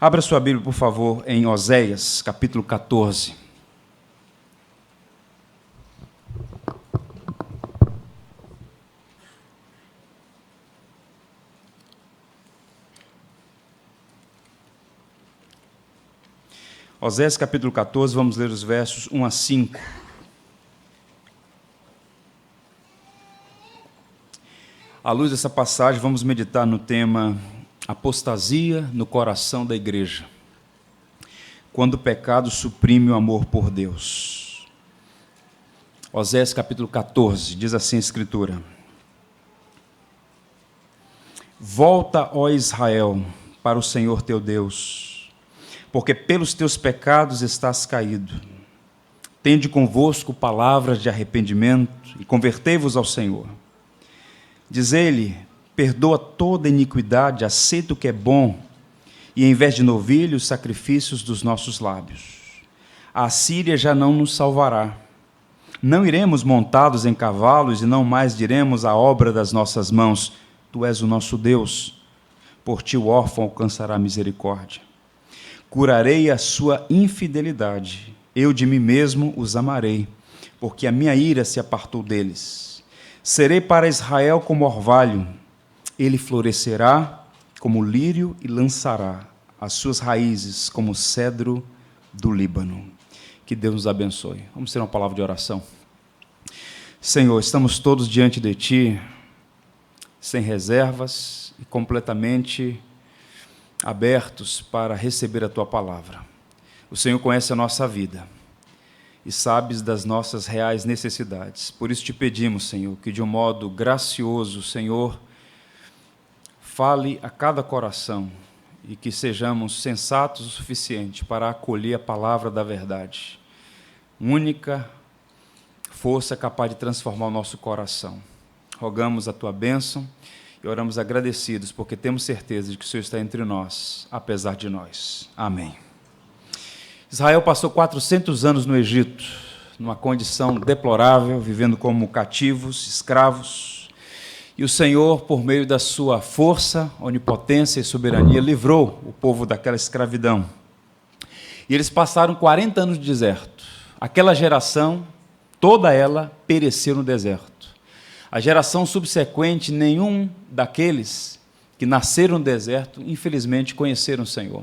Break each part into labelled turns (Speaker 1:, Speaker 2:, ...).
Speaker 1: Abra sua Bíblia, por favor, em Oséias, capítulo 14. Oséias, capítulo 14, vamos ler os versos 1 a 5. À luz dessa passagem, vamos meditar no tema apostasia no coração da igreja, quando o pecado suprime o amor por Deus. Oséias capítulo 14, diz assim a Escritura: Volta, ó Israel, para o Senhor teu Deus, porque pelos teus pecados estás caído. Tende convosco palavras de arrependimento e convertei-vos ao Senhor. Diz ele: perdoa toda iniquidade, aceita o que é bom, e em vez de novilhos, sacrifícios dos nossos lábios. A Assíria já não nos salvará. Não iremos montados em cavalos, e não mais diremos a obra das nossas mãos: Tu és o nosso Deus. Por ti o órfão alcançará misericórdia. Curarei a sua infidelidade, eu de mim mesmo os amarei, porque a minha ira se apartou deles. Serei para Israel como orvalho, ele florescerá como lírio e lançará as suas raízes como o cedro do Líbano. Que Deus nos abençoe. Vamos ter uma palavra de oração. Senhor, estamos todos diante de Ti, sem reservas e completamente abertos para receber a Tua palavra. O Senhor conhece a nossa vida e sabes das nossas reais necessidades. Por isso te pedimos, Senhor, que de um modo gracioso, Senhor, fale a cada coração e que sejamos sensatos o suficiente para acolher a palavra da verdade, única força capaz de transformar o nosso coração. Rogamos a Tua bênção e oramos agradecidos, porque temos certeza de que o Senhor está entre nós, apesar de nós. Amém. Israel passou 400 anos no Egito, numa condição deplorável, vivendo como cativos, escravos. E o Senhor, por meio da sua força, onipotência e soberania, livrou o povo daquela escravidão. E eles passaram 40 anos de deserto. Aquela geração, toda ela, pereceu no deserto. A geração subsequente, nenhum daqueles que nasceram no deserto, infelizmente, conheceram o Senhor.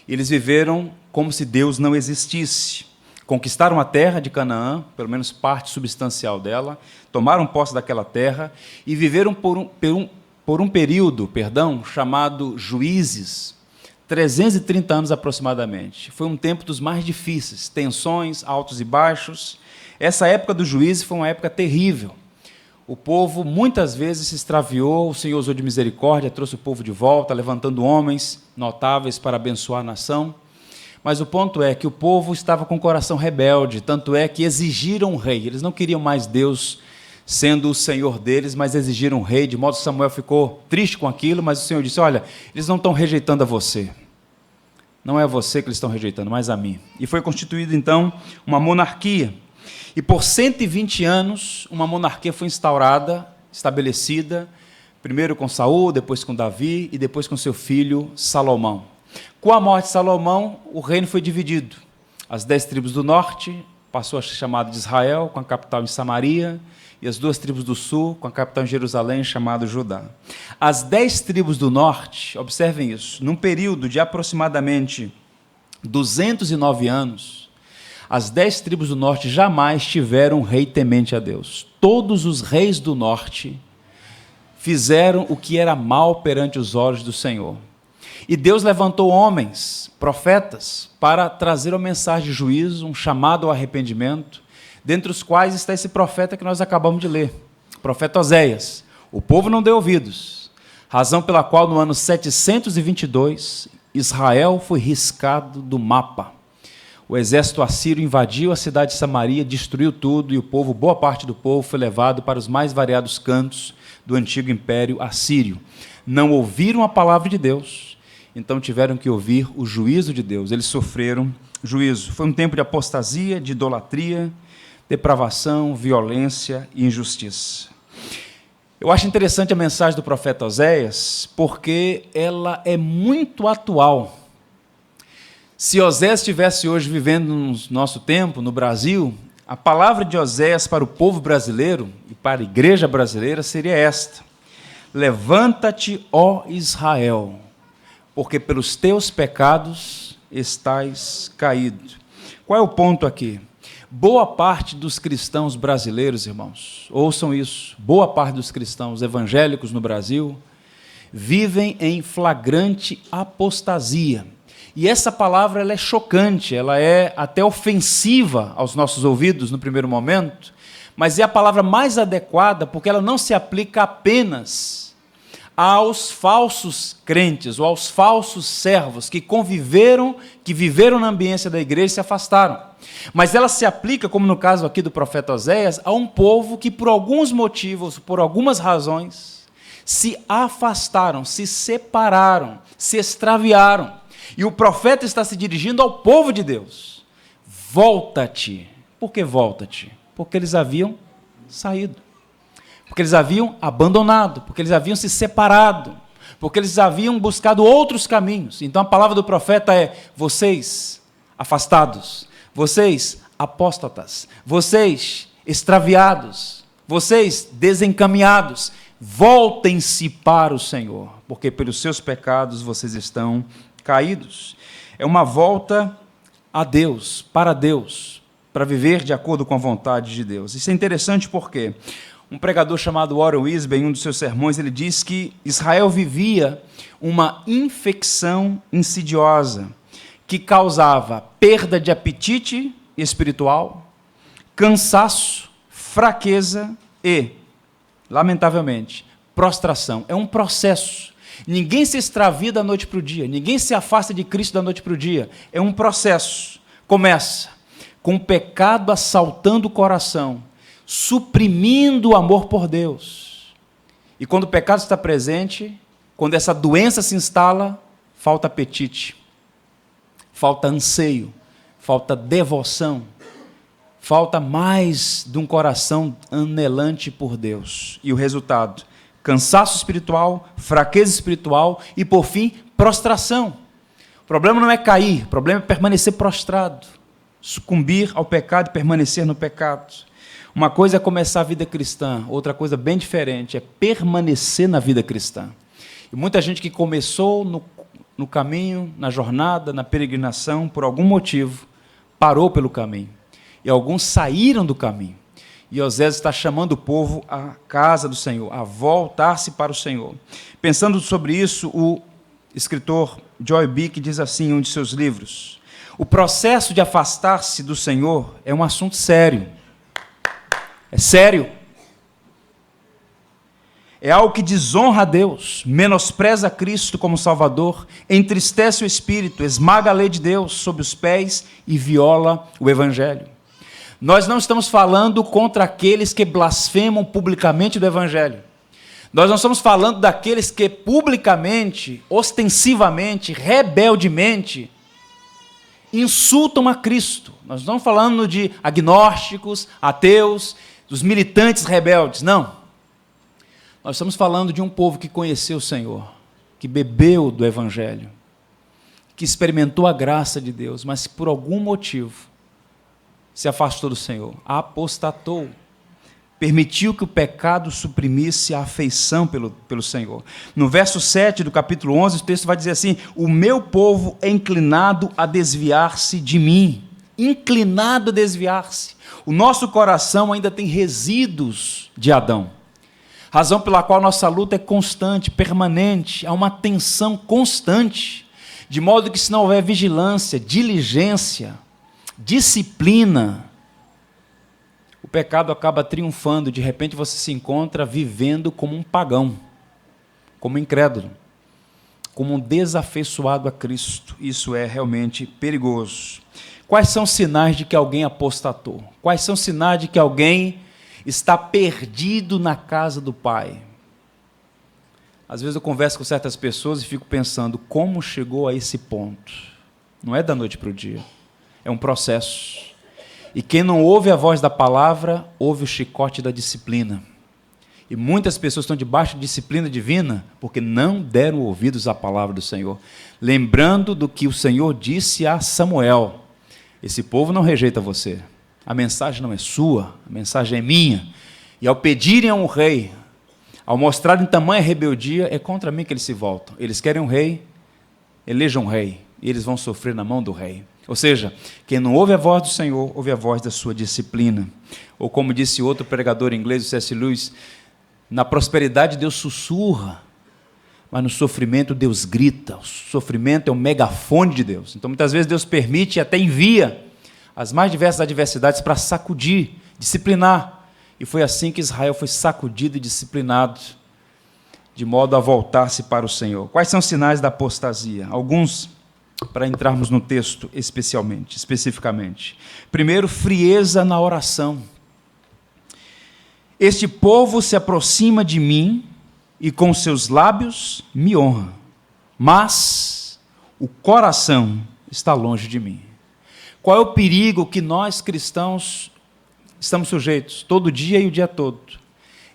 Speaker 1: Eles viveram como se Deus não existisse. Conquistaram a terra de Canaã, pelo menos parte substancial dela, tomaram posse daquela terra e viveram por um período chamado Juízes, 330 anos aproximadamente. Foi um tempo dos mais difíceis, tensões, altos e baixos. Essa época do Juízes foi uma época terrível. O povo muitas vezes se extraviou, o Senhor usou de misericórdia, trouxe o povo de volta, levantando homens notáveis para abençoar a nação. Mas o ponto é que o povo estava com o coração rebelde, tanto é que exigiram um rei. Eles não queriam mais Deus sendo o Senhor deles, mas exigiram um rei, de modo que Samuel ficou triste com aquilo, mas o Senhor disse: olha, eles não estão rejeitando a você. Não é a você que eles estão rejeitando, mas a mim. E foi constituída, então, uma monarquia. E por 120 anos, uma monarquia foi instaurada, estabelecida, primeiro com Saul, depois com Davi e depois com seu filho Salomão. Com a morte de Salomão, o reino foi dividido. As 10 tribos do norte passou a ser chamada de Israel, com a capital em Samaria, e as 2 tribos do sul, com a capital em Jerusalém, chamada Judá. As 10 tribos do norte, observem isso, num período de aproximadamente 209 anos, as 10 tribos do norte jamais tiveram um rei temente a Deus. Todos os reis do norte fizeram o que era mal perante os olhos do Senhor. E Deus levantou homens, profetas, para trazer uma mensagem de juízo, um chamado ao arrependimento, dentre os quais está esse profeta que nós acabamos de ler, o profeta Oséias. O povo não deu ouvidos, razão pela qual no ano 722, Israel foi riscado do mapa. O exército assírio invadiu a cidade de Samaria, destruiu tudo, e o povo, boa parte do povo, foi levado para os mais variados cantos do antigo império assírio. Não ouviram a palavra de Deus, então tiveram que ouvir o juízo de Deus. Eles sofreram juízo. Foi um tempo de apostasia, de idolatria, depravação, violência e injustiça. Eu acho interessante a mensagem do profeta Oséias, porque ela é muito atual Se Osés estivesse hoje vivendo no nosso tempo, no Brasil, a palavra de Osés para o povo brasileiro e para a igreja brasileira seria esta: levanta-te, ó Israel, porque pelos teus pecados estás caído. Qual é o ponto aqui? Boa parte dos cristãos brasileiros, irmãos, ouçam isso, boa parte dos cristãos evangélicos no Brasil vivem em flagrante apostasia. E essa palavra ela é chocante, ela é até ofensiva aos nossos ouvidos no primeiro momento, mas é a palavra mais adequada porque ela não se aplica apenas aos falsos crentes ou aos falsos servos que conviveram, que viveram na ambiência da igreja e se afastaram. Mas ela se aplica, como no caso aqui do profeta Oséias, a um povo que por alguns motivos, por algumas razões, se afastaram, se separaram, se extraviaram. E o profeta está se dirigindo ao povo de Deus. Volta-te. Por que volta-te? Porque eles haviam saído. Porque eles haviam abandonado. Porque eles haviam se separado. Porque eles haviam buscado outros caminhos. Então a palavra do profeta é: vocês afastados, vocês apóstatas, vocês extraviados, vocês desencaminhados, voltem-se para o Senhor, porque pelos seus pecados vocês estão caídos. É uma volta a Deus, para viver de acordo com a vontade de Deus. Isso é interessante porque um pregador chamado Warren Wiersbe, em um dos seus sermões, ele diz que Israel vivia uma infecção insidiosa que causava perda de apetite espiritual, cansaço, fraqueza e, lamentavelmente, prostração. É um processo. Ninguém se extravia da noite para o dia, ninguém se afasta de Cristo da noite para o dia. É um processo. Começa com o pecado assaltando o coração, suprimindo o amor por Deus. E quando o pecado está presente, quando essa doença se instala, falta apetite, falta anseio, falta devoção, falta mais de um coração anelante por Deus. E o resultado: cansaço espiritual, fraqueza espiritual e, por fim, prostração. O problema não é cair, o problema é permanecer prostrado, sucumbir ao pecado e permanecer no pecado. Uma coisa é começar a vida cristã, outra coisa bem diferente é permanecer na vida cristã. E muita gente que começou no caminho, na jornada, na peregrinação, por algum motivo, parou pelo caminho. E alguns saíram do caminho. E Osés está chamando o povo à casa do Senhor, a voltar-se para o Senhor. Pensando sobre isso, o escritor Joy Bick diz assim em um de seus livros: o processo de afastar-se do Senhor é um assunto sério. É sério. É algo que desonra a Deus, menospreza Cristo como Salvador, entristece o Espírito, esmaga a lei de Deus sob os pés e viola o Evangelho. Nós não estamos falando contra aqueles que blasfemam publicamente do Evangelho. Nós não estamos falando daqueles que publicamente, ostensivamente, rebeldemente, insultam a Cristo. Nós não estamos falando de agnósticos, ateus, dos militantes rebeldes, não. Nós estamos falando de um povo que conheceu o Senhor, que bebeu do Evangelho, que experimentou a graça de Deus, mas por algum motivo se afastou do Senhor, apostatou, permitiu que o pecado suprimisse a afeição pelo Senhor. No verso 7 do capítulo 11, o texto vai dizer assim: o meu povo é inclinado a desviar-se de mim. Inclinado a desviar-se. O nosso coração ainda tem resíduos de Adão. Razão pela qual nossa luta é constante, permanente, há uma tensão constante, de modo que se não houver vigilância, diligência, disciplina, o pecado acaba triunfando. De repente você se encontra vivendo como um pagão, como um incrédulo, como um desafeiçoado a Cristo. Isso é realmente perigoso. Quais são os sinais de que alguém apostatou? Quais são os sinais de que alguém está perdido na casa do Pai? Às vezes eu converso com certas pessoas e fico pensando, como chegou a esse ponto? Não é da noite para o dia, é um processo. E quem não ouve a voz da palavra, ouve o chicote da disciplina. E muitas pessoas estão debaixo de disciplina divina porque não deram ouvidos à palavra do Senhor. Lembrando do que o Senhor disse a Samuel: esse povo não rejeita você. A mensagem não é sua, a mensagem é minha. E ao pedirem a um rei, ao mostrarem tamanha rebeldia, é contra mim que eles se voltam. Eles querem um rei, elejam um rei, e eles vão sofrer na mão do rei. Ou seja, quem não ouve a voz do Senhor, ouve a voz da sua disciplina. Ou como disse outro pregador inglês, o C.S. Lewis, na prosperidade Deus sussurra, mas no sofrimento Deus grita. O sofrimento é o megafone de Deus. Então muitas vezes Deus permite e até envia as mais diversas adversidades para sacudir, disciplinar. E foi assim que Israel foi sacudido e disciplinado, de modo a voltar-se para o Senhor. Quais são os sinais da apostasia? Alguns, para entrarmos no texto especificamente. Primeiro, frieza na oração. Este povo se aproxima de mim e com seus lábios me honra, mas o coração está longe de mim. Qual é o perigo que nós cristãos estamos sujeitos, todo dia e o dia todo?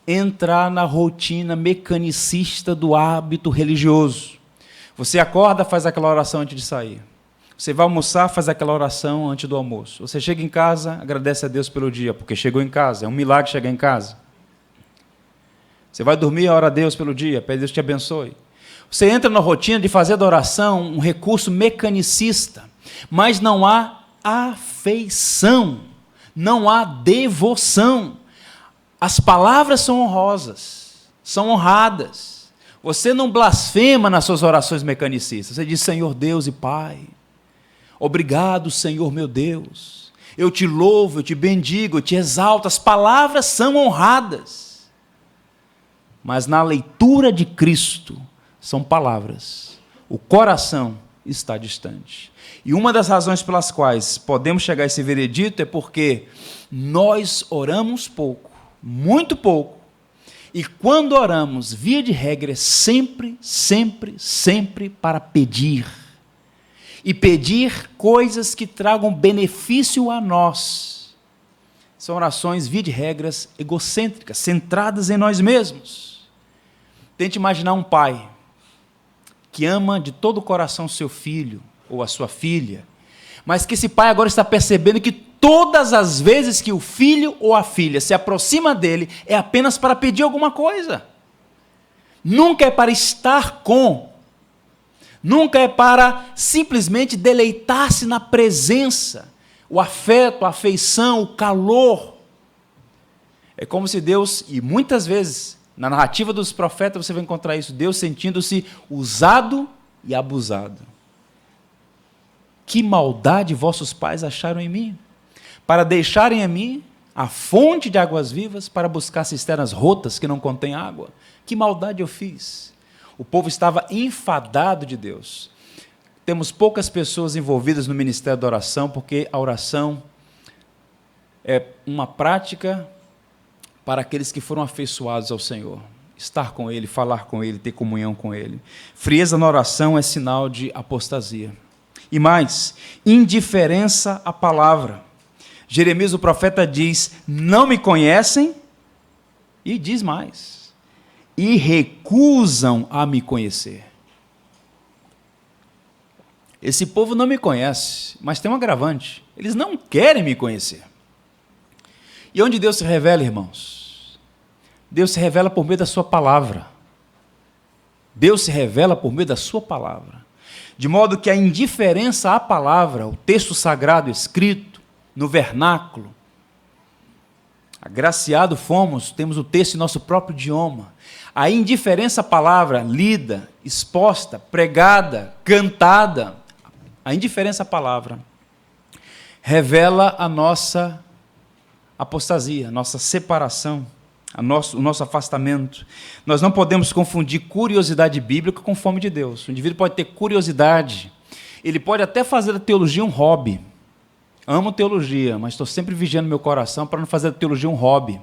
Speaker 1: Entrar na rotina mecanicista do hábito religioso. Você acorda, faz aquela oração antes de sair. Você vai almoçar, faz aquela oração antes do almoço. Você chega em casa, agradece a Deus pelo dia, porque chegou em casa. É um milagre chegar em casa. Você vai dormir, ora a Deus pelo dia, pede Deus te abençoe. Você entra na rotina de fazer da oração um recurso mecanicista, mas não há afeição, não há devoção. As palavras são honrosas, são honradas. Você não blasfema nas suas orações mecanicistas. Você diz: Senhor Deus e Pai, obrigado, Senhor meu Deus. Eu te louvo, eu te bendigo, eu te exalto. As palavras são honradas. Mas na leitura de Cristo, são palavras. O coração está distante. E uma das razões pelas quais podemos chegar a esse veredito é porque nós oramos pouco, muito pouco. E quando oramos, via de regra, é sempre para pedir. E pedir coisas que tragam benefício a nós. São orações, via de regras, egocêntricas, centradas em nós mesmos. Tente imaginar um pai que ama de todo o coração seu filho ou a sua filha, mas que esse pai agora está percebendo que todas as vezes que o filho ou a filha se aproxima dele, é apenas para pedir alguma coisa. Nunca é para estar com. Nunca é para simplesmente deleitar-se na presença, o afeto, a afeição, o calor. É como se Deus, e muitas vezes, na narrativa dos profetas você vai encontrar isso, Deus sentindo-se usado e abusado. Que maldade vossos pais acharam em mim, para deixarem a mim a fonte de águas vivas, para buscar cisternas rotas que não contêm água. Que maldade eu fiz. O povo estava enfadado de Deus. Temos poucas pessoas envolvidas no ministério da oração, porque a oração é uma prática para aqueles que foram afeiçoados ao Senhor. Estar com Ele, falar com Ele, ter comunhão com Ele. Frieza na oração é sinal de apostasia. E mais, indiferença à palavra. Jeremias, o profeta, diz: não me conhecem, e diz mais, e recusam a me conhecer. Esse povo não me conhece, mas tem um agravante: eles não querem me conhecer. E onde Deus se revela, irmãos? Deus se revela por meio da sua palavra. Deus se revela por meio da sua palavra. De modo que a indiferença à palavra, o texto sagrado escrito no vernáculo, agraciado fomos, temos o texto em nosso próprio idioma. A indiferença à palavra lida, exposta, pregada, cantada, a indiferença à palavra revela a nossa apostasia, a nossa separação, o nosso afastamento. Nós não podemos confundir curiosidade bíblica com fome de Deus. O indivíduo pode ter curiosidade, ele pode até fazer da teologia um hobby. Amo teologia, mas estou sempre vigiando meu coração para não fazer da teologia um hobby.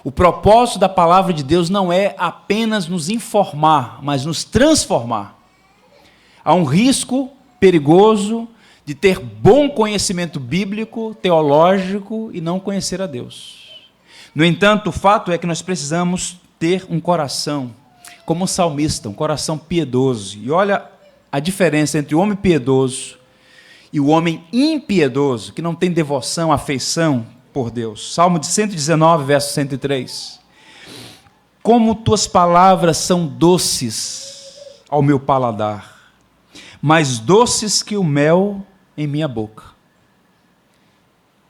Speaker 1: O propósito da palavra de Deus não é apenas nos informar, mas nos transformar. Há um risco perigoso de ter bom conhecimento bíblico, teológico, e não conhecer a Deus. No entanto, o fato é que nós precisamos ter um coração como um salmista, um coração piedoso. E olha a diferença entre o homem piedoso e o homem impiedoso, que não tem devoção, afeição por Deus. Salmo de 119, verso 103. Como tuas palavras são doces ao meu paladar, mais doces que o mel em minha boca.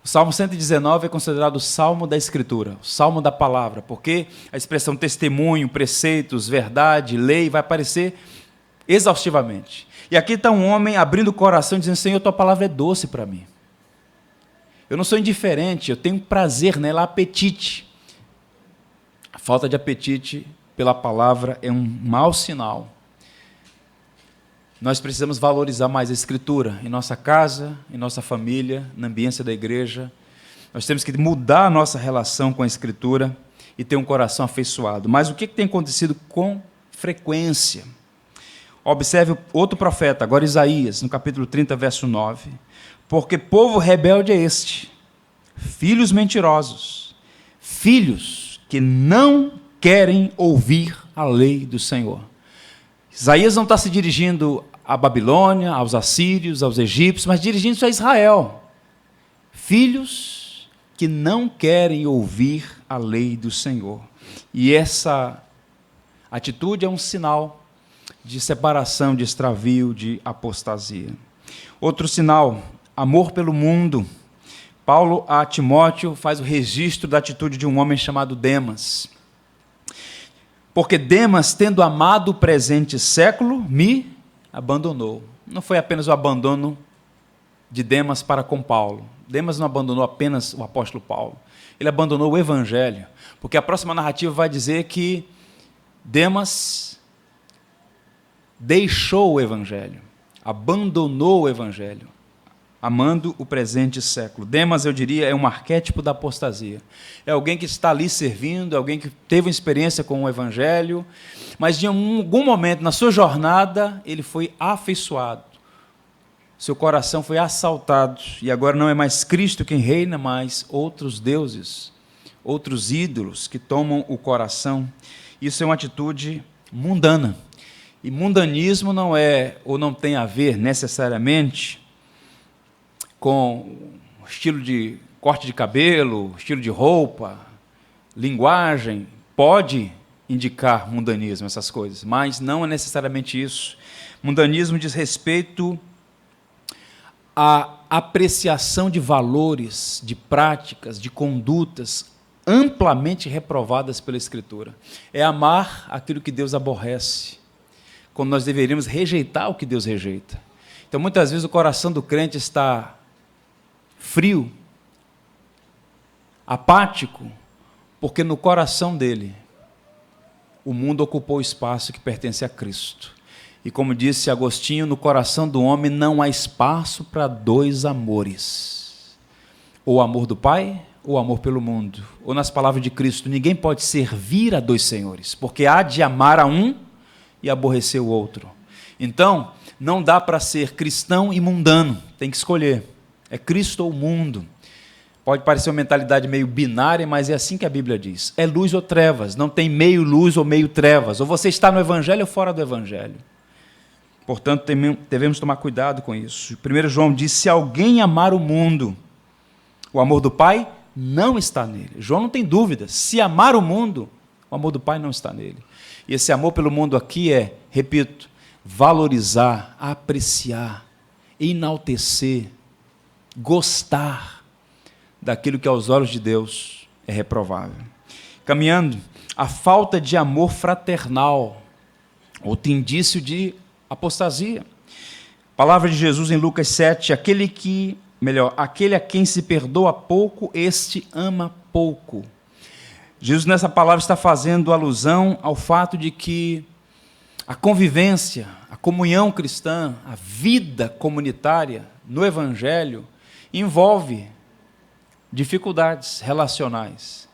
Speaker 1: O Salmo 119 é considerado o Salmo da Escritura, o Salmo da Palavra, porque a expressão testemunho, preceitos, verdade, lei, vai aparecer exaustivamente. E aqui está um homem abrindo o coração, dizendo: Senhor, tua palavra é doce para mim. Eu não sou indiferente, eu tenho prazer nela, apetite. A falta de apetite pela palavra é um mau sinal. Nós precisamos valorizar mais a Escritura em nossa casa, em nossa família, na ambiência da igreja. Nós temos que mudar a nossa relação com a Escritura e ter um coração afeiçoado. Mas o que tem acontecido com frequência? Observe outro profeta, agora Isaías, no capítulo 30, verso 9. Porque povo rebelde é este, filhos mentirosos, filhos que não querem ouvir a lei do Senhor. Isaías não está se dirigindo à Babilônia, aos assírios, aos egípcios, mas dirigindo-se a Israel. Filhos que não querem ouvir a lei do Senhor. E essa atitude é um sinal de separação, de extravio, de apostasia. Outro sinal, amor pelo mundo. Paulo a Timóteo faz o registro da atitude de um homem chamado Demas. Porque Demas, tendo amado o presente século, me abandonou. Não foi apenas o abandono de Demas para com Paulo. Demas não abandonou apenas o apóstolo Paulo. Ele abandonou o evangelho. Porque a próxima narrativa vai dizer que Demas deixou o evangelho, abandonou o evangelho, amando o presente século. Demas, eu diria, é um arquétipo da apostasia. É alguém que está ali servindo, é alguém que teve uma experiência com o evangelho, mas em algum momento na sua jornada ele foi afeiçoado. Seu coração foi assaltado e agora não é mais Cristo quem reina, mas outros deuses, outros ídolos que tomam o coração. Isso é uma atitude mundana. E mundanismo não é, ou não tem a ver necessariamente com estilo de corte de cabelo, estilo de roupa, linguagem. Pode indicar mundanismo, essas coisas, mas não é necessariamente isso. Mundanismo diz respeito à apreciação de valores, de práticas, de condutas amplamente reprovadas pela Escritura. É amar aquilo que Deus aborrece, quando nós deveríamos rejeitar o que Deus rejeita. Então, muitas vezes, o coração do crente está frio, apático, porque no coração dele o mundo ocupou o espaço que pertence a Cristo. E como disse Agostinho, no coração do homem não há espaço para dois amores: ou o amor do Pai, ou o amor pelo mundo. Ou, nas palavras de Cristo, ninguém pode servir a dois senhores, porque há de amar a um e aborrecer o outro. Então, não dá para ser cristão e mundano, tem que escolher. É Cristo ou o mundo. Pode parecer uma mentalidade meio binária, mas é assim que a Bíblia diz. É luz ou trevas, não tem meio luz ou meio trevas. Ou você está no Evangelho ou fora do Evangelho. Portanto, devemos tomar cuidado com isso. 1 João diz: se alguém amar o mundo, o amor do Pai não está nele. João não tem dúvida. Se amar o mundo, o amor do Pai não está nele. E esse amor pelo mundo aqui é, repito, valorizar, apreciar, enaltecer, gostar daquilo que aos olhos de Deus é reprovável. Caminhando, a falta de amor fraternal, outro indício de apostasia. Palavra de Jesus em Lucas 7, aquele a quem se perdoa pouco, este ama pouco. Jesus nessa palavra está fazendo alusão ao fato de que a convivência, a comunhão cristã, a vida comunitária no Evangelho envolve dificuldades relacionais,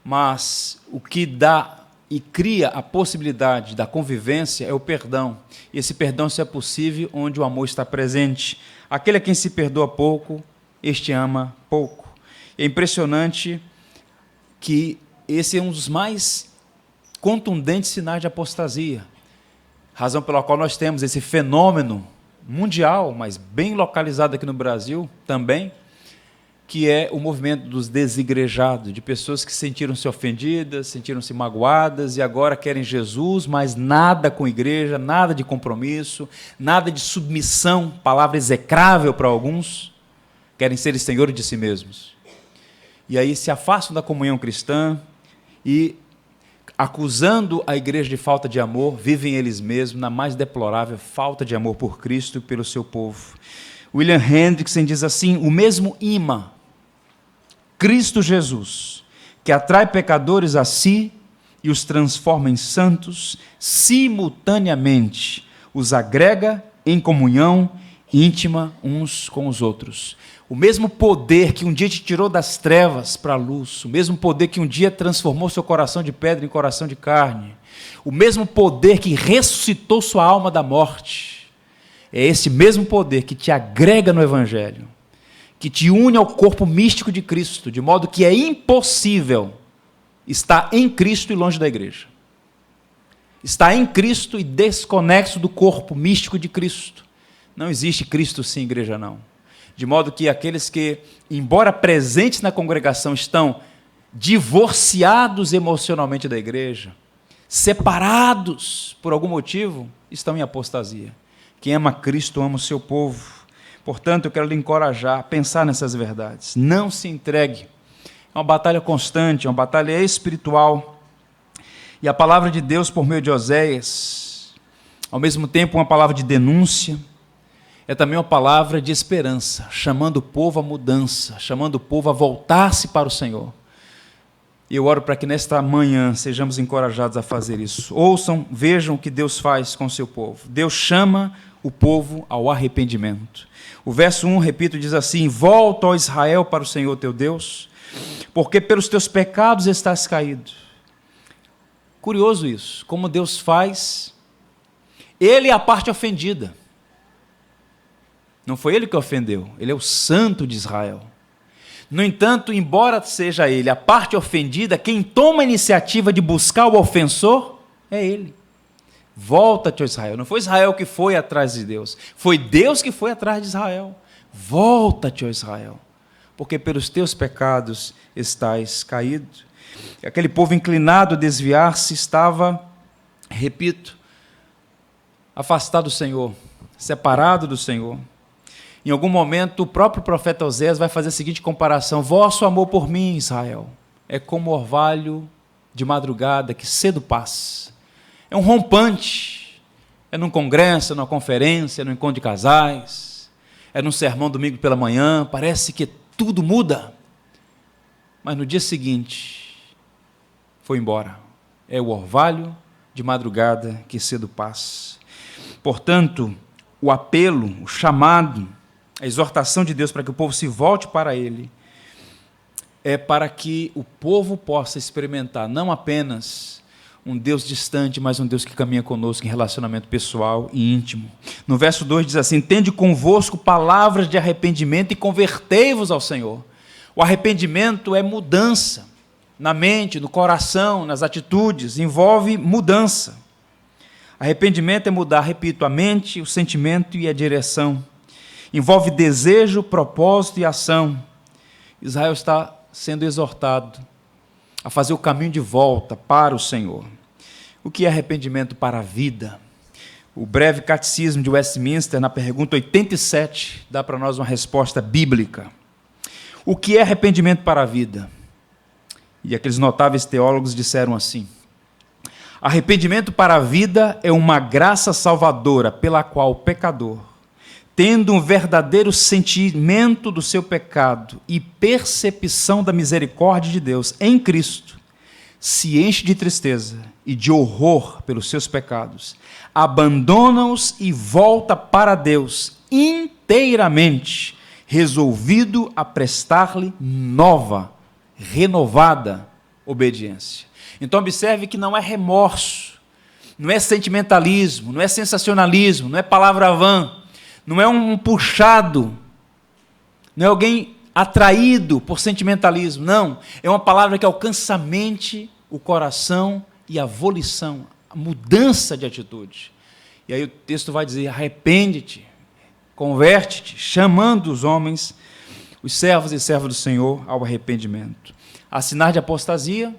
Speaker 1: mas o que dá e cria a possibilidade da convivência é o perdão. E esse perdão só é possível onde o amor está presente. Aquele a quem se perdoa pouco, este ama pouco. É impressionante que esse é um dos mais contundentes sinais de apostasia, razão pela qual nós temos esse fenômeno mundial, mas bem localizado aqui no Brasil também, que é o movimento dos desigrejados, de pessoas que sentiram-se ofendidas, sentiram-se magoadas e agora querem Jesus, mas nada com igreja, nada de compromisso, nada de submissão, palavra execrável para alguns, querem ser senhores de si mesmos. E aí se afastam da comunhão cristã e, acusando a igreja de falta de amor, vivem eles mesmos na mais deplorável falta de amor por Cristo e pelo seu povo. William Hendrickson diz assim: o mesmo imã, Cristo Jesus, que atrai pecadores a si e os transforma em santos, simultaneamente os agrega em comunhão íntima uns com os outros. O mesmo poder que um dia te tirou das trevas para a luz, o mesmo poder que um dia transformou seu coração de pedra em coração de carne, o mesmo poder que ressuscitou sua alma da morte, é esse mesmo poder que te agrega no Evangelho, que te une ao corpo místico de Cristo, de modo que é impossível estar em Cristo e longe da igreja. Estar em Cristo e desconexo do corpo místico de Cristo. Não existe Cristo sem igreja, não. De modo que aqueles que, embora presentes na congregação, estão divorciados emocionalmente da igreja, separados por algum motivo, estão em apostasia. Quem ama Cristo ama o seu povo. Portanto, eu quero lhe encorajar a pensar nessas verdades. Não se entregue. É uma batalha constante, é uma batalha espiritual. E a palavra de Deus, por meio de Oséias, ao mesmo tempo uma palavra de denúncia, é também uma palavra de esperança, chamando o povo à mudança, chamando o povo a voltar-se para o Senhor. E eu oro para que nesta manhã sejamos encorajados a fazer isso. Ouçam, vejam o que Deus faz com o seu povo. Deus chama o povo ao arrependimento. O verso 1, repito, diz assim: volta, ó Israel, para o Senhor teu Deus, porque pelos teus pecados estás caído. Curioso isso, como Deus faz. Ele é a parte ofendida. Não foi ele que ofendeu, ele é o santo de Israel. No entanto, embora seja ele a parte ofendida, quem toma a iniciativa de buscar o ofensor é ele. Volta-te, ó Israel. Não foi Israel que foi atrás de Deus, foi Deus que foi atrás de Israel. Volta-te, ó Israel, porque pelos teus pecados estás caído. Aquele povo inclinado a desviar-se estava, repito, afastado do Senhor, separado do Senhor. Em algum momento, o próprio profeta Oséias vai fazer a seguinte comparação: vosso amor por mim, Israel, é como orvalho de madrugada que cedo passa. É um rompante, é num congresso, é numa conferência, é num encontro de casais, é num sermão domingo pela manhã, parece que tudo muda, mas no dia seguinte, foi embora. É o orvalho de madrugada que cedo passa. Portanto, o apelo, o chamado, a exortação de Deus para que o povo se volte para Ele, é para que o povo possa experimentar não apenas um Deus distante, mas um Deus que caminha conosco em relacionamento pessoal e íntimo. No verso 2 diz assim: tende convosco palavras de arrependimento e convertei-vos ao Senhor. O arrependimento é mudança na mente, no coração, nas atitudes, envolve mudança. Arrependimento é mudar, repito, a mente, o sentimento e a direção. Envolve desejo, propósito e ação. Israel está sendo exortado a fazer o caminho de volta para o Senhor. O que é arrependimento para a vida? O breve catecismo de Westminster, na pergunta 87, dá para nós uma resposta bíblica. O que é arrependimento para a vida? E aqueles notáveis teólogos disseram assim: arrependimento para a vida é uma graça salvadora pela qual o pecador, tendo um verdadeiro sentimento do seu pecado e percepção da misericórdia de Deus em Cristo, se enche de tristeza e de horror pelos seus pecados, abandona-os e volta para Deus inteiramente, resolvido a prestar-lhe nova, renovada obediência. Então observe que não é remorso, não é sentimentalismo, não é sensacionalismo, não é palavra vã, não é um puxado, não é alguém atraído por sentimentalismo, não. É uma palavra que alcança a mente, o coração e a volição, a mudança de atitude. E aí o texto vai dizer: arrepende-te, converte-te, chamando os homens, os servos e servas do Senhor, ao arrependimento. Há sinais de apostasia,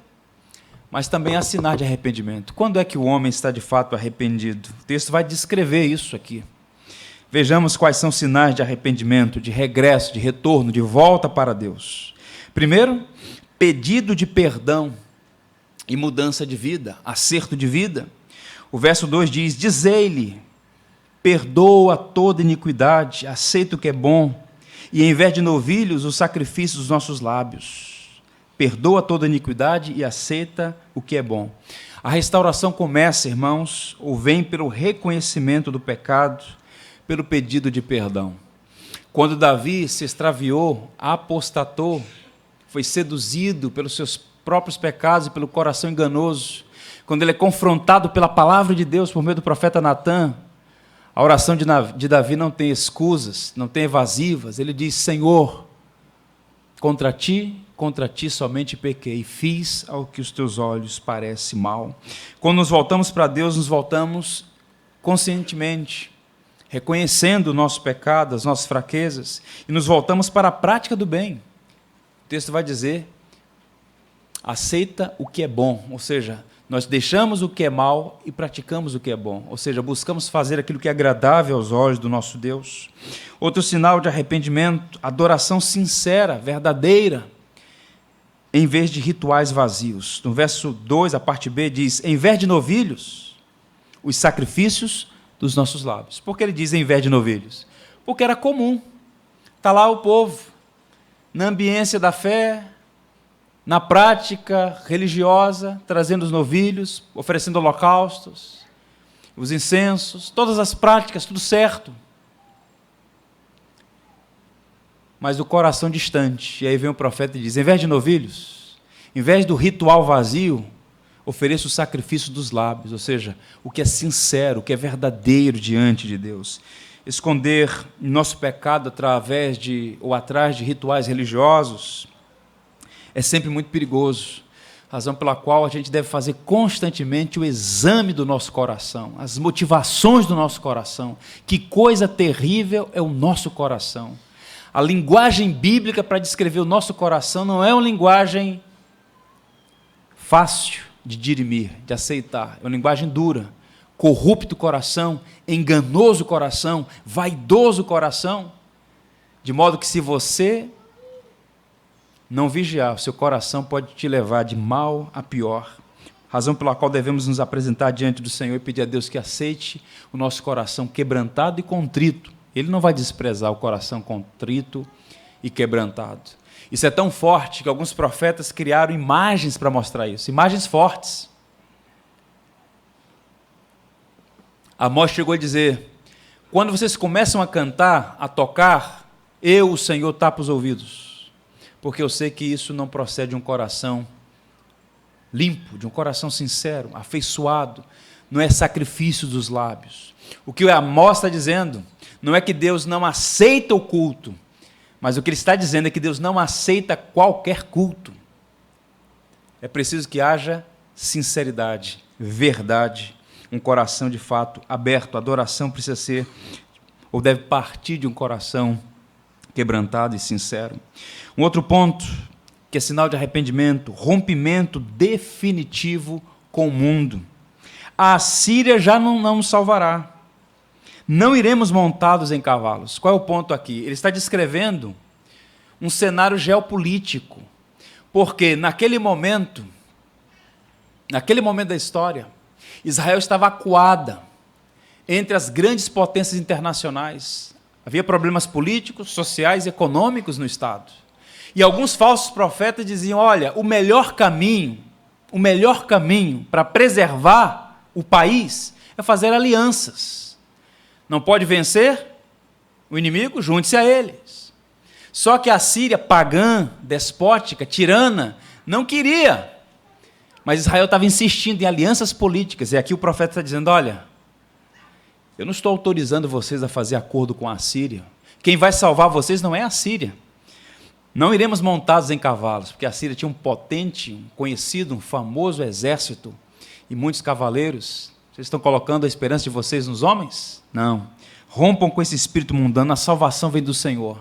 Speaker 1: mas também há sinais de arrependimento. Quando é que o homem está de fato arrependido? O texto vai descrever isso aqui. Vejamos quais são os sinais de arrependimento, de regresso, de retorno, de volta para Deus. Primeiro, pedido de perdão e mudança de vida, acerto de vida. O verso 2 diz: dizei-lhe, perdoa toda iniquidade, aceita o que é bom, e em vez de novilhos, o sacrifício dos nossos lábios. Perdoa toda iniquidade e aceita o que é bom. A restauração começa, irmãos, ou vem pelo reconhecimento do pecado, pelo pedido de perdão. Quando Davi se extraviou, apostatou, foi seduzido pelos seus próprios pecados e pelo coração enganoso, quando ele é confrontado pela palavra de Deus por meio do profeta Natã, a oração de Davi não tem escusas, não tem evasivas. Ele diz: Senhor, contra ti somente pequei, fiz ao que os teus olhos parece mal. Quando nos voltamos para Deus, nos voltamos conscientemente, reconhecendo o nosso pecado, as nossas fraquezas, e nos voltamos para a prática do bem. O texto vai dizer: aceita o que é bom, ou seja, nós deixamos o que é mal e praticamos o que é bom, ou seja, buscamos fazer aquilo que é agradável aos olhos do nosso Deus. Outro sinal de arrependimento: adoração sincera, verdadeira, em vez de rituais vazios. No verso 2, a parte B, diz: em vez de novilhos, os sacrifícios dos nossos lábios. Por que ele diz em vez de novilhos? Porque era comum. Está lá o povo, na ambiência da fé, na prática religiosa, trazendo os novilhos, oferecendo holocaustos, os incensos, todas as práticas, tudo certo. Mas o coração distante. E aí vem o profeta e diz: em vez de novilhos, em vez do ritual vazio, ofereça o sacrifício dos lábios, ou seja, o que é sincero, o que é verdadeiro diante de Deus. Esconder nosso pecado através ou atrás de rituais religiosos é sempre muito perigoso, razão pela qual a gente deve fazer constantemente o exame do nosso coração, as motivações do nosso coração. Que coisa terrível é o nosso coração. A linguagem bíblica para descrever o nosso coração não é uma linguagem fácil de dirimir, de aceitar, é uma linguagem dura. Corrupto coração, enganoso coração, vaidoso coração, de modo que se você não vigiar, o seu coração pode te levar de mal a pior. Razão pela qual devemos nos apresentar diante do Senhor e pedir a Deus que aceite o nosso coração quebrantado e contrito. Ele não vai desprezar o coração contrito e quebrantado. Isso é tão forte que alguns profetas criaram imagens para mostrar isso, imagens fortes. Amós chegou a dizer: quando vocês começam a cantar, a tocar, eu, o Senhor, tapo os ouvidos, porque eu sei que isso não procede de um coração limpo, de um coração sincero, afeiçoado, não é sacrifício dos lábios. O que Amós está dizendo não é que Deus não aceita o culto, mas o que ele está dizendo é que Deus não aceita qualquer culto. É preciso que haja sinceridade, verdade, um coração de fato aberto. A adoração precisa ser, ou deve partir de um coração quebrantado e sincero. Um outro ponto, que é sinal de arrependimento: rompimento definitivo com o mundo. A Assíria já não nos salvará. Não iremos montados em cavalos. Qual é o ponto aqui? Ele está descrevendo um cenário geopolítico, porque naquele momento da história, Israel estava acuada entre as grandes potências internacionais. Havia problemas políticos, sociais e econômicos no Estado. E alguns falsos profetas diziam: olha, o melhor caminho para preservar o país é fazer alianças. Não pode vencer o inimigo? Junte-se a eles. Só que a Síria, pagã, despótica, tirana, não queria. Mas Israel estava insistindo em alianças políticas. E aqui o profeta está dizendo: olha, eu não estou autorizando vocês a fazer acordo com a Síria. Quem vai salvar vocês não é a Síria. Não iremos montados em cavalos, porque a Síria tinha um potente, um conhecido, um famoso exército. e muitos cavaleiros. Vocês estão colocando a esperança de vocês nos homens? Não. Rompam com esse espírito mundano, a salvação vem do Senhor.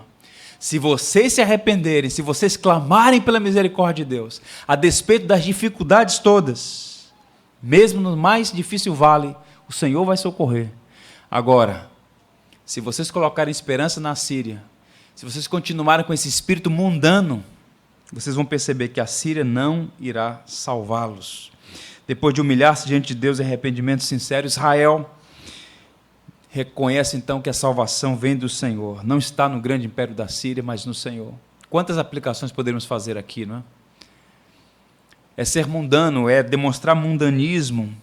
Speaker 1: Se vocês se arrependerem, se vocês clamarem pela misericórdia de Deus, a despeito das dificuldades todas, mesmo no mais difícil vale, o Senhor vai socorrer. Agora, se vocês colocarem esperança na Síria, se vocês continuarem com esse espírito mundano, vocês vão perceber que a Síria não irá salvá-los. Depois de humilhar-se diante de Deus em arrependimento sincero, Israel reconhece então que a salvação vem do Senhor. Não está no grande império da Síria, mas no Senhor. Quantas aplicações poderíamos fazer aqui, não é? É ser mundano, é demonstrar mundanismo,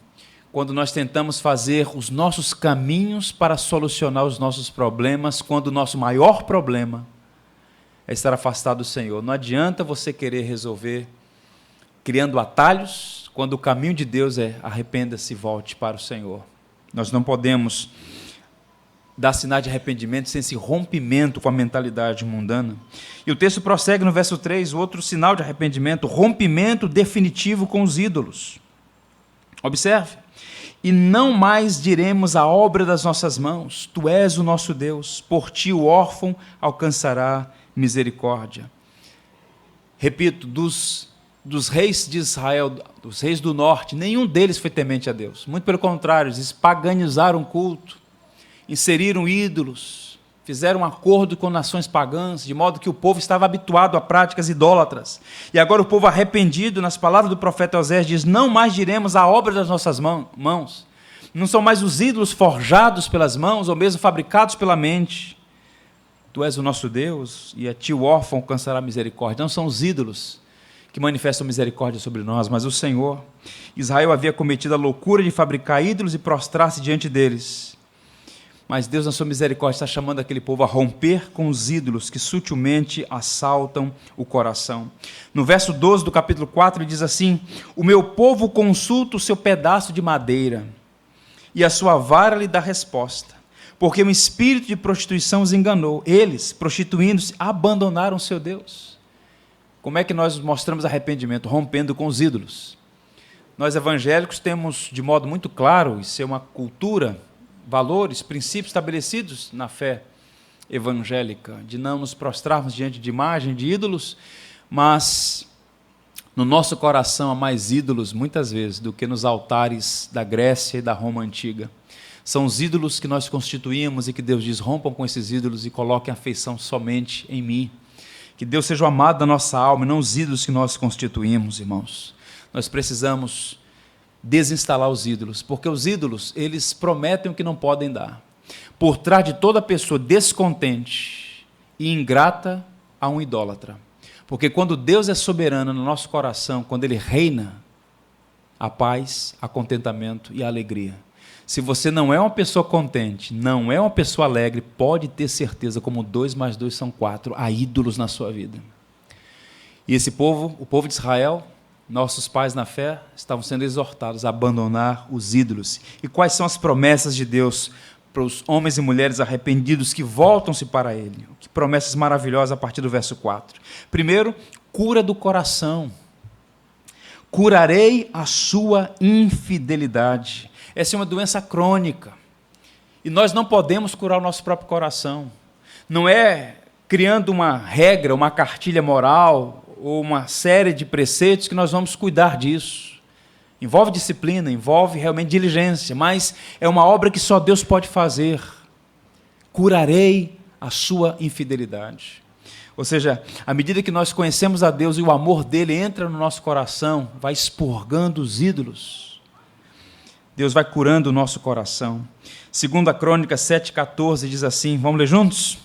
Speaker 1: quando nós tentamos fazer os nossos caminhos para solucionar os nossos problemas, quando o nosso maior problema é estar afastado do Senhor. Não adianta você querer resolver criando atalhos, quando o caminho de Deus é arrependa-se e volte para o Senhor. Nós não podemos dar sinais de arrependimento sem esse rompimento com a mentalidade mundana. E o texto prossegue no verso 3, outro sinal de arrependimento, rompimento definitivo com os ídolos. Observe. E não mais diremos a obra das nossas mãos, tu és o nosso Deus, por ti o órfão alcançará misericórdia. Repito, dos reis de Israel, dos reis do norte, nenhum deles foi temente a Deus. Muito pelo contrário, eles paganizaram o culto, inseriram ídolos, fizeram um acordo com nações pagãs, de modo que o povo estava habituado a práticas idólatras. E agora o povo arrependido, nas palavras do profeta Osés, diz, não mais diremos a obra das nossas mãos. Não são mais os ídolos forjados pelas mãos, ou mesmo fabricados pela mente. Tu és o nosso Deus, e a ti o órfão alcançará misericórdia. Não são os ídolos que manifestam misericórdia sobre nós, mas o Senhor. Israel havia cometido a loucura de fabricar ídolos e prostrar-se diante deles. Mas Deus, na sua misericórdia, está chamando aquele povo a romper com os ídolos que sutilmente assaltam o coração. No verso 12 do capítulo 4, ele diz assim, o meu povo consulta o seu pedaço de madeira, e a sua vara lhe dá resposta, porque um espírito de prostituição os enganou. Eles, prostituindo-se, abandonaram o seu Deus. Como é que nós mostramos arrependimento? Rompendo com os ídolos. Nós evangélicos temos, de modo muito claro, isso é uma cultura, valores, princípios estabelecidos na fé evangélica, de não nos prostrarmos diante de imagem, de ídolos, mas no nosso coração há mais ídolos, muitas vezes, do que nos altares da Grécia e da Roma antiga. São os ídolos que nós constituímos e que Deus diz, rompam com esses ídolos e coloquem a afeição somente em mim. Que Deus seja o amado da nossa alma e não os ídolos que nós constituímos, irmãos. Nós precisamos desinstalar os ídolos, porque os ídolos, eles prometem o que não podem dar. Por trás de toda pessoa descontente e ingrata, há um idólatra. Porque quando Deus é soberano no nosso coração, quando Ele reina, há paz, há contentamento e há alegria. Se você não é uma pessoa contente, não é uma pessoa alegre, pode ter certeza, como 2 mais 2 são 4, há ídolos na sua vida. E esse povo, o povo de Israel, nossos pais na fé, estavam sendo exortados a abandonar os ídolos. E quais são as promessas de Deus para os homens e mulheres arrependidos que voltam-se para Ele? Que promessas maravilhosas a partir do verso 4. Primeiro, cura do coração. Curarei a sua infidelidade. Essa é uma doença crônica. E nós não podemos curar o nosso próprio coração. Não é criando uma regra, uma cartilha moral, ou uma série de preceitos que nós vamos cuidar disso. Envolve disciplina, envolve realmente diligência, mas é uma obra que só Deus pode fazer. Curarei a sua infidelidade. Ou seja, à medida que nós conhecemos a Deus e o amor dele entra no nosso coração, vai expurgando os ídolos. Deus vai curando o nosso coração. 2 Crônicas 7,14 diz assim, vamos ler juntos?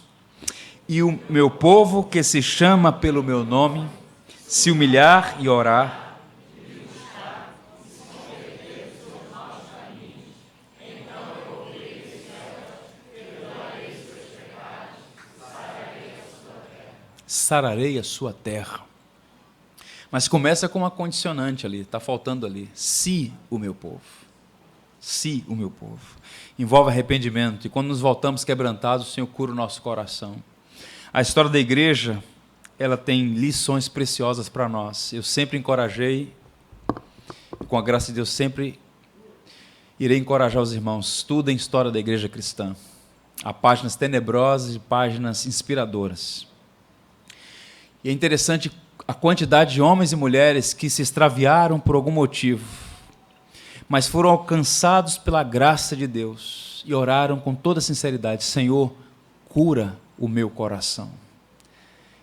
Speaker 1: E o meu povo que se chama pelo meu nome, se humilhar e orar, sararei a sua terra. Mas começa com uma condicionante ali, está faltando ali, se o meu povo. Se o meu povo. Envolve arrependimento, e quando nos voltamos quebrantados, o Senhor cura o nosso coração. A história da igreja, ela tem lições preciosas para nós. Eu sempre encorajei, com a graça de Deus, sempre irei encorajar os irmãos. Estudem história da igreja cristã. Há páginas tenebrosas e páginas inspiradoras. E é interessante a quantidade de homens e mulheres que se extraviaram por algum motivo, mas foram alcançados pela graça de Deus e oraram com toda sinceridade: Senhor, cura o meu coração.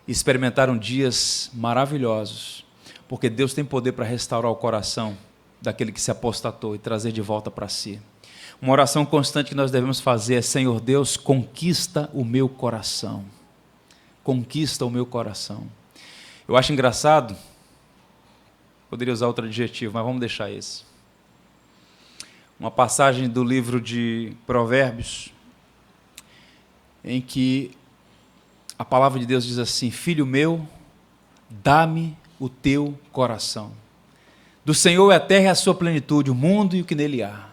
Speaker 1: E experimentaram dias maravilhosos, porque Deus tem poder para restaurar o coração daquele que se apostatou e trazer de volta para si. Uma oração constante que nós devemos fazer é: Senhor Deus, conquista o meu coração. Conquista o meu coração. Eu acho engraçado, poderia usar outro adjetivo, mas vamos deixar esse. Uma passagem do livro de Provérbios, em que a palavra de Deus diz assim: Filho meu, dá-me o teu coração. Do Senhor é a terra e a sua plenitude, o mundo e o que nele há.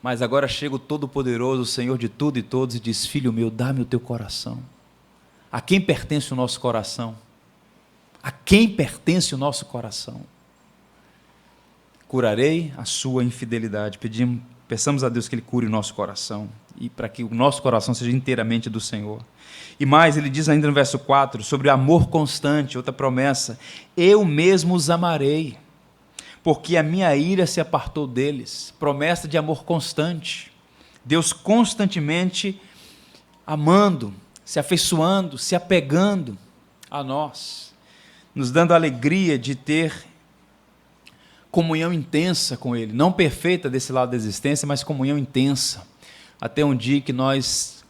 Speaker 1: Mas agora chega o Todo-Poderoso, o Senhor de tudo e todos, e diz: Filho meu, dá-me o teu coração. A quem pertence o nosso coração? A quem pertence o nosso coração? Curarei a sua infidelidade. Peçamos a Deus que Ele cure o nosso coração, e para que o nosso coração seja inteiramente do Senhor. E mais, ele diz ainda no verso 4, sobre amor constante, outra promessa: eu mesmo os amarei, porque a minha ira se apartou deles. Promessa de amor constante. Deus constantemente amando, se afeiçoando, se apegando a nós, nos dando a alegria de ter comunhão intensa com Ele, não perfeita desse lado da existência, mas comunhão intensa, até um dia que nós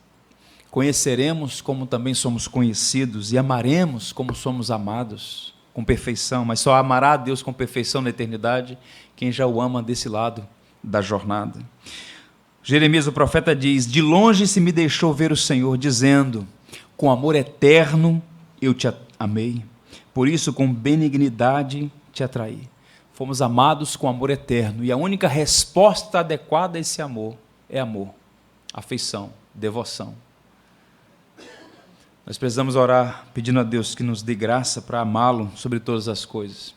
Speaker 1: conheceremos como também somos conhecidos e amaremos como somos amados, com perfeição, mas só amará a Deus com perfeição na eternidade quem já o ama desse lado da jornada. Jeremias, o profeta, diz: de longe se me deixou ver o Senhor, dizendo: com amor eterno eu te amei, por isso com benignidade te atraí. Fomos amados com amor eterno, e a única resposta adequada a esse amor é amor, afeição, devoção. Nós precisamos orar pedindo a Deus que nos dê graça para amá-lo sobre todas as coisas.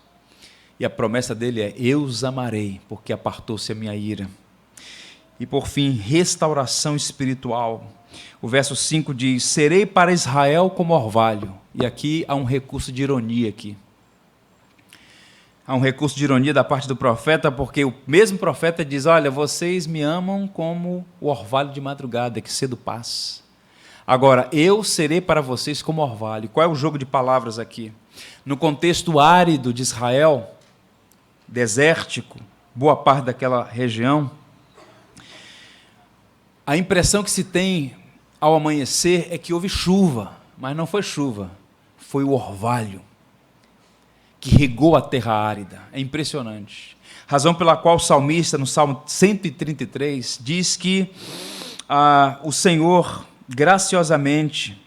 Speaker 1: E a promessa dele é: eu os amarei, porque apartou-se a minha ira. E por fim, restauração espiritual. O verso 5 diz: serei para Israel como orvalho. E aqui há um recurso de ironia aqui. Há um recurso de ironia da parte do profeta, porque o mesmo profeta diz: olha, vocês me amam como o orvalho de madrugada, que cedo passa. Agora, eu serei para vocês como orvalho. Qual é o jogo de palavras aqui? No contexto árido de Israel, desértico, boa parte daquela região, a impressão que se tem ao amanhecer é que houve chuva, mas não foi chuva, foi o orvalho que regou a terra árida. É impressionante. Razão pela qual o salmista, no Salmo 133, diz que o Senhor graciosamente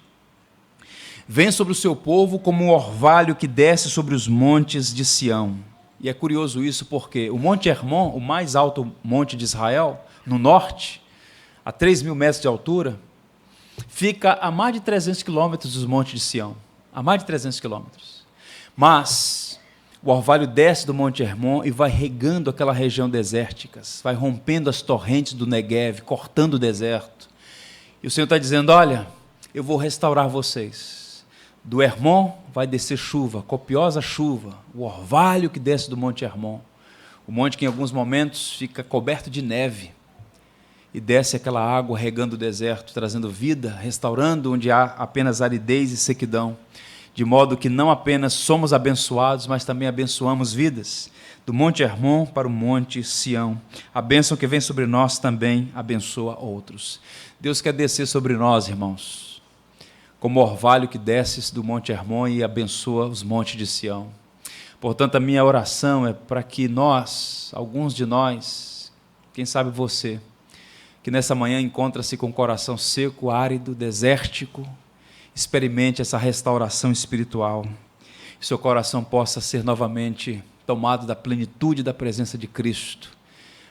Speaker 1: vem sobre o seu povo como um orvalho que desce sobre os montes de Sião. E é curioso isso porque o Monte Hermon, o mais alto monte de Israel, no norte, a 3.000 metros de altura, fica a mais de 300 quilômetros dos montes de Sião. A mais de 300 quilômetros. Mas o orvalho desce do Monte Hermon e vai regando aquela região desértica, vai rompendo as torrentes do Negev, cortando o deserto. E o Senhor está dizendo: olha, eu vou restaurar vocês. Do Hermon vai descer chuva, copiosa chuva, o orvalho que desce do Monte Hermon. O monte que em alguns momentos fica coberto de neve. E desce aquela água regando o deserto, trazendo vida, restaurando onde há apenas aridez e sequidão. De modo que não apenas somos abençoados, mas também abençoamos vidas. Do Monte Hermon para o Monte Sião. A bênção que vem sobre nós também abençoa outros. Deus quer descer sobre nós, irmãos, como orvalho que desce do Monte Hermon e abençoa os montes de Sião. Portanto, a minha oração é para que nós, alguns de nós, quem sabe você, que nessa manhã encontra-se com o coração seco, árido, desértico, experimente essa restauração espiritual. Que seu coração possa ser novamente tomado da plenitude da presença de Cristo,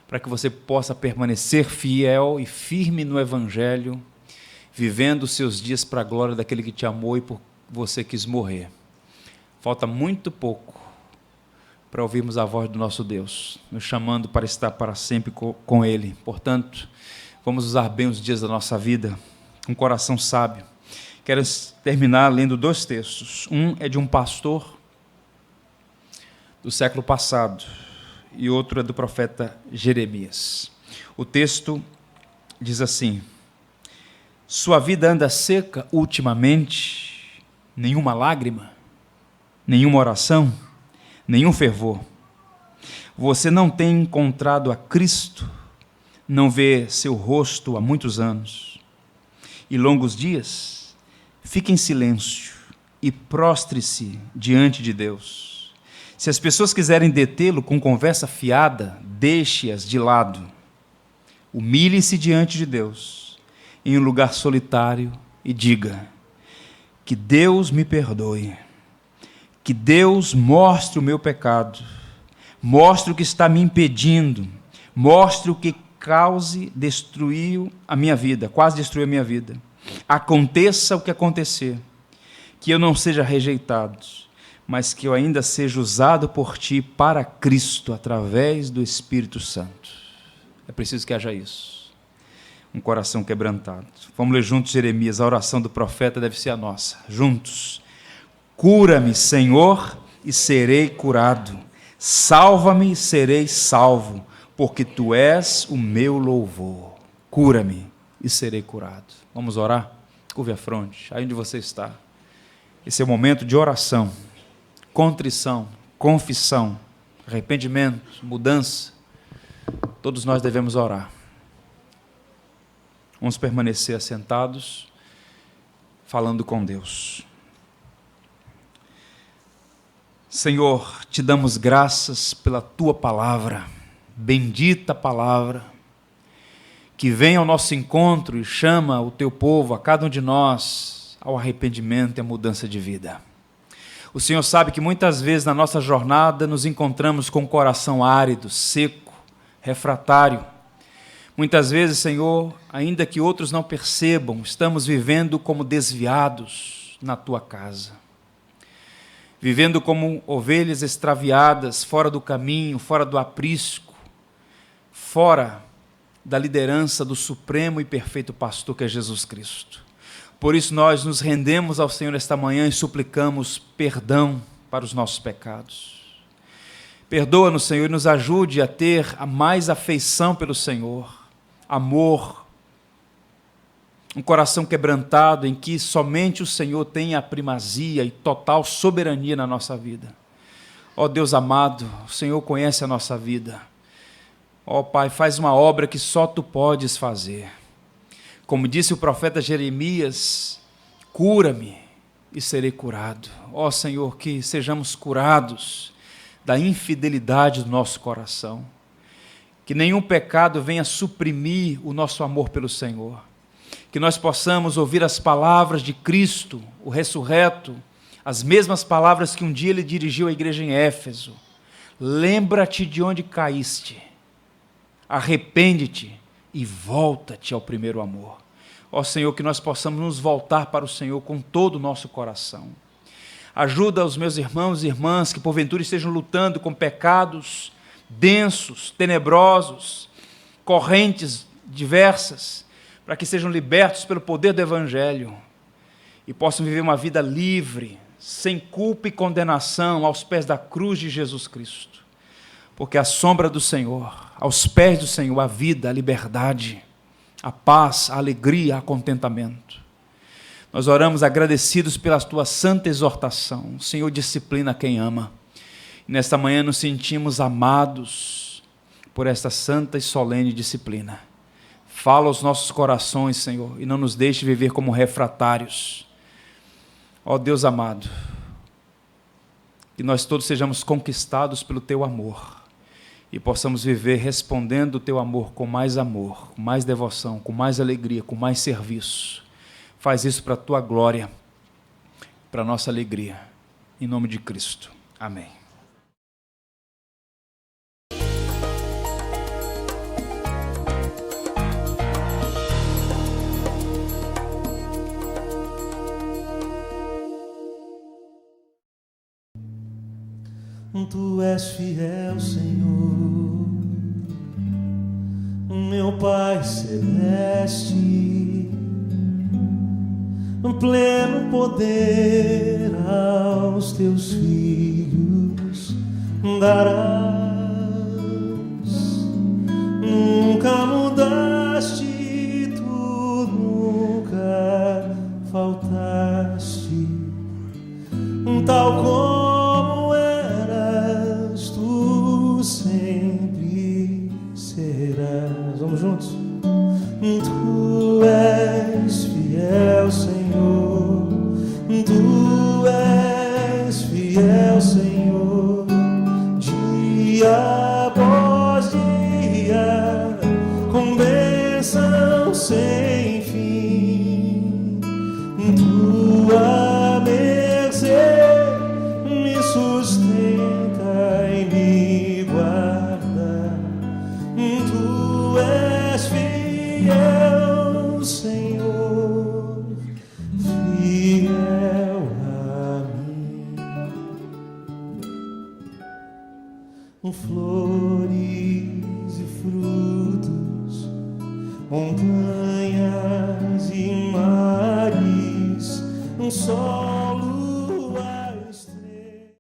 Speaker 1: para que você possa permanecer fiel e firme no Evangelho, vivendo os seus dias para a glória daquele que te amou e por você quis morrer. Falta muito pouco para ouvirmos a voz do nosso Deus, nos chamando para estar para sempre com Ele. Portanto, vamos usar bem os dias da nossa vida, com um coração sábio. Quero terminar lendo 2 textos. Um é de um pastor do século passado e outro é do profeta Jeremias. O texto diz assim: sua vida anda seca ultimamente, nenhuma lágrima, nenhuma oração, nenhum fervor. Você não tem encontrado a Cristo, não vê seu rosto há muitos anos. E longos dias, fique em silêncio e prostre-se diante de Deus. Se as pessoas quiserem detê-lo com conversa fiada, deixe-as de lado. Humilhe-se diante de Deus, em um lugar solitário, e diga: que Deus me perdoe. Que Deus mostre o meu pecado, mostre o que está me impedindo, mostre o que quase destruiu a minha vida. Aconteça o que acontecer, que eu não seja rejeitado, mas que eu ainda seja usado por Ti para Cristo, através do Espírito Santo. É preciso que haja isso, um coração quebrantado. Vamos ler juntos Jeremias, a oração do profeta deve ser a nossa, juntos. Cura-me, Senhor, e serei curado. Salva-me e serei salvo, porque Tu és o meu louvor. Cura-me e serei curado. Vamos orar? Curve a fronte, aí onde você está. Esse é o momento de oração, contrição, confissão, arrependimento, mudança. Todos nós devemos orar. Vamos permanecer assentados, falando com Deus. Senhor, Te damos graças pela Tua palavra, bendita palavra, que vem ao nosso encontro e chama o Teu povo, a cada um de nós, ao arrependimento e à mudança de vida. O Senhor sabe que muitas vezes na nossa jornada nos encontramos com o coração árido, seco, refratário. Muitas vezes, Senhor, ainda que outros não percebam, estamos vivendo como desviados na Tua casa. Vivendo como ovelhas extraviadas, fora do caminho, fora do aprisco, fora da liderança do supremo e perfeito pastor que é Jesus Cristo. Por isso nós nos rendemos ao Senhor esta manhã e suplicamos perdão para os nossos pecados. Perdoa-nos, Senhor, e nos ajude a ter a mais afeição pelo Senhor, amor, um coração quebrantado em que somente o Senhor tem a primazia e total soberania na nossa vida. Ó Deus amado, o Senhor conhece a nossa vida. Ó Pai, faz uma obra que só Tu podes fazer. Como disse o profeta Jeremias, cura-me e serei curado. Ó Senhor, que sejamos curados da infidelidade do nosso coração. Que nenhum pecado venha suprimir o nosso amor pelo Senhor. Que nós possamos ouvir as palavras de Cristo, o ressurreto, as mesmas palavras que um dia Ele dirigiu à igreja em Éfeso. Lembra-te de onde caíste, arrepende-te e volta-te ao primeiro amor. Ó Senhor, que nós possamos nos voltar para o Senhor com todo o nosso coração. Ajuda os meus irmãos e irmãs que porventura estejam lutando com pecados densos, tenebrosos, correntes diversas, para que sejam libertos pelo poder do Evangelho e possam viver uma vida livre, sem culpa e condenação, aos pés da cruz de Jesus Cristo. Porque à sombra do Senhor, aos pés do Senhor, a vida, a liberdade, a paz, a alegria, o contentamento. Nós oramos agradecidos pela Tua santa exortação. O Senhor disciplina quem ama. E nesta manhã nos sentimos amados por esta santa e solene disciplina. Fala aos nossos corações, Senhor, e não nos deixe viver como refratários. Ó Deus amado, que nós todos sejamos conquistados pelo Teu amor e possamos viver respondendo o Teu amor, com mais devoção, com mais alegria, com mais serviço. Faz isso para a Tua glória, para a nossa alegria. Em nome de Cristo. Amém.
Speaker 2: Tu és fiel, Senhor, meu Pai celeste, pleno poder aos teus filhos darás. Nunca mudaste, tu nunca faltaste, tal como eras, tu sempre serás. Vamos juntos? Tu és fiel, Senhor, tu és fiel, Senhor, dia após dia, com bênção sem fim. Tua mercê me sustenta e me guarda. Tu és fiel, Senhor, fiel a mim. Flores e frutos, montanhas e mares, solo